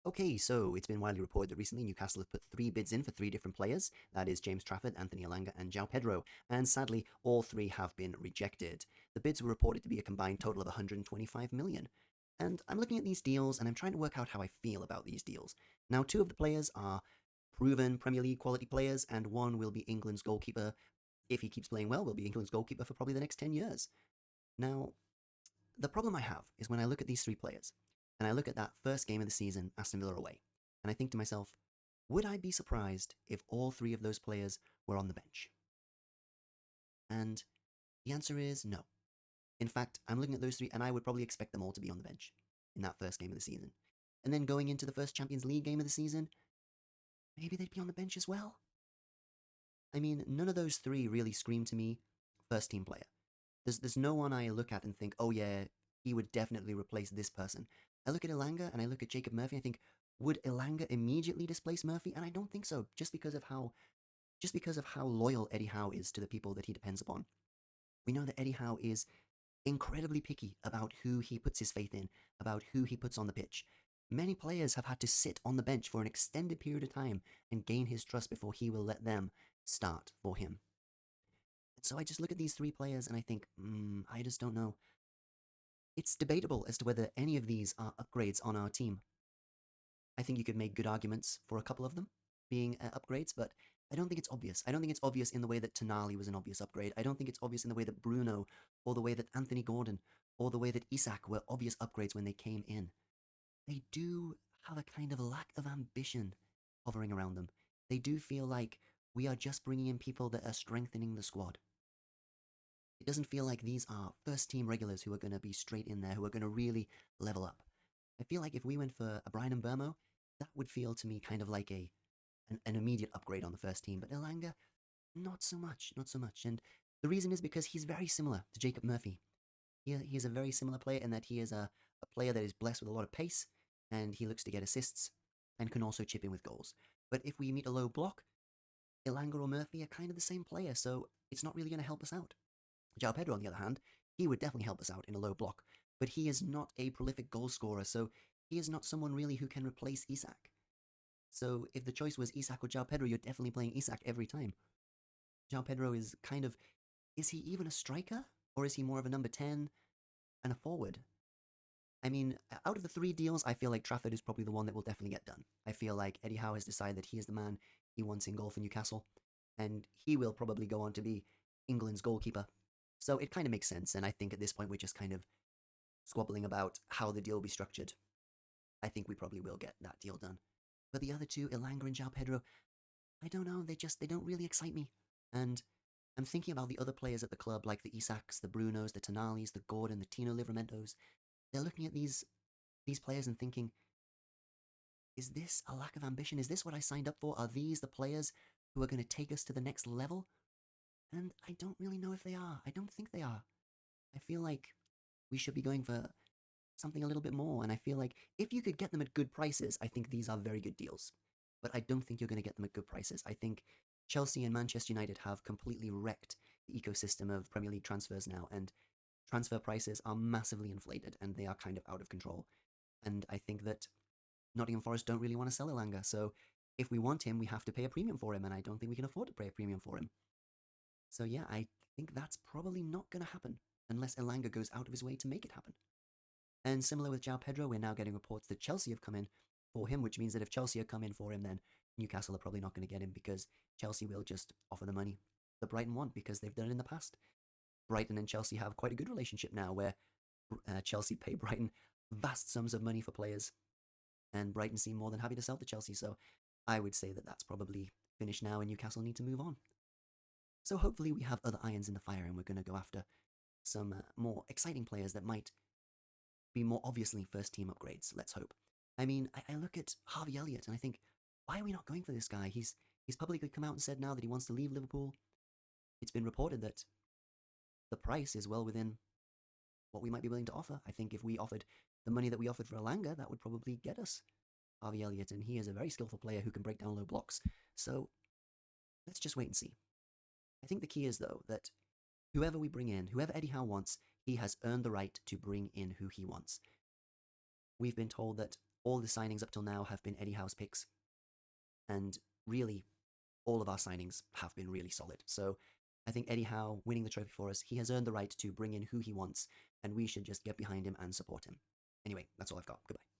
Okay, so it's been widely reported that recently Newcastle have put 3 bids in for 3 different players. That is James Trafford, Anthony Elanga, and João Pedro. And sadly, all 3 have been rejected. The bids were reported to be a combined total of 125 million. And I'm looking at these deals and I'm trying to work out how I feel about these deals. Now, 2 of the players are proven Premier League quality players, and one will be England's goalkeeper. If he keeps playing well, will be England's goalkeeper for probably the next 10 years. Now, the problem I have is when I look at these 3 players, and I look at that first game of the season, Aston Villa away, and I think to myself, would I be surprised if all 3 of those players were on the bench? And the answer is no. In fact, I'm looking at those 3, and I would probably expect them all to be on the bench in that first game of the season. And then going into the first Champions League game of the season, maybe they'd be on the bench as well. I mean, none of those 3 really scream to me first team player. There's no one I look at and think, oh yeah, he would definitely replace this person. I look at Elanga and I look at Jacob Murphy and I think, would Elanga immediately displace Murphy? And I don't think so, just because of how loyal Eddie Howe is to the people that he depends upon. We know that Eddie Howe is incredibly picky about who he puts his faith in, about who he puts on the pitch. Many players have had to sit on the bench for an extended period of time and gain his trust before he will let them start for him. So I just look at these 3 players and I think, I just don't know. It's debatable as to whether any of these are upgrades on our team. I think you could make good arguments for a couple of them being upgrades, but I don't think it's obvious. I don't think it's obvious in the way that Toon Army was an obvious upgrade. I don't think it's obvious in the way that Bruno, or the way that Anthony Gordon, or the way that Isak were obvious upgrades when they came in. They do have a kind of lack of ambition hovering around them. They do feel like we are just bringing in people that are strengthening the squad. It doesn't feel like these are first team regulars who are going to be straight in there, who are going to really level up. I feel like if we went for a Brian Mbeumo, that would feel to me kind of like an immediate upgrade on the first team. But Elanga, not so much, not so much. And the reason is because he's very similar to Jacob Murphy. He is a very similar player in that he is a player that is blessed with a lot of pace, and he looks to get assists, and can also chip in with goals. But if we meet a low block, Elanga or Murphy are kind of the same player, so it's not really going to help us out. João Pedro, on the other hand, he would definitely help us out in a low block, but he is not a prolific goal scorer, so he is not someone really who can replace Isak. So if the choice was Isak or João Pedro, you're definitely playing Isak every time. João Pedro is kind of, is he even a striker? Or is he more of a number 10 and a forward? I mean, out of the 3 deals, I feel like Trafford is probably the one that will definitely get done. I feel like Eddie Howe has decided that he is the man he wants in goal for Newcastle, and he will probably go on to be England's goalkeeper. So it kind of makes sense, and I think at this point we're just kind of squabbling about how the deal will be structured. I think we probably will get that deal done. But the other 2, Elanga and João Pedro, I don't know, they don't really excite me. And I'm thinking about the other players at the club, like the Isaks, the Brunos, the Toon Armys, the Gordon, the Tino Livramentos. They're looking at these players and thinking, is this a lack of ambition? Is this what I signed up for? Are these the players who are going to take us to the next level? And I don't really know if they are. I don't think they are. I feel like we should be going for something a little bit more, and I feel like if you could get them at good prices, I think these are very good deals. But I don't think you're going to get them at good prices. I think Chelsea and Manchester United have completely wrecked the ecosystem of Premier League transfers now, and transfer prices are massively inflated, and they are kind of out of control. And I think that Nottingham Forest don't really want to sell Elanga, so if we want him, we have to pay a premium for him, and I don't think we can afford to pay a premium for him. So yeah, I think that's probably not going to happen, unless Elanga goes out of his way to make it happen. And similar with João Pedro, we're now getting reports that Chelsea have come in for him, which means that if Chelsea have come in for him, then Newcastle are probably not going to get him because Chelsea will just offer the money that Brighton want because they've done it in the past. Brighton and Chelsea have quite a good relationship now where Chelsea pay Brighton vast sums of money for players, and Brighton seem more than happy to sell to Chelsea, so I would say that that's probably finished now and Newcastle need to move on. So hopefully we have other irons in the fire and we're going to go after some more exciting players that might be more obviously first team upgrades, let's hope. I mean, I look at Harvey Elliott and I think, why are we not going for this guy? He's publicly come out and said now that he wants to leave Liverpool. It's been reported that the price is well within what we might be willing to offer. I think if we offered the money that we offered for Elanga, that would probably get us Harvey Elliott, and he is a very skillful player who can break down low blocks. So let's just wait and see. I think the key is, though, that whoever we bring in, whoever Eddie Howe wants, he has earned the right to bring in who he wants. We've been told that all the signings up till now have been Eddie Howe's picks. And really, all of our signings have been really solid. So I think Eddie Howe winning the trophy for us, he has earned the right to bring in who he wants, and we should just get behind him and support him. Anyway, that's all I've got. Goodbye.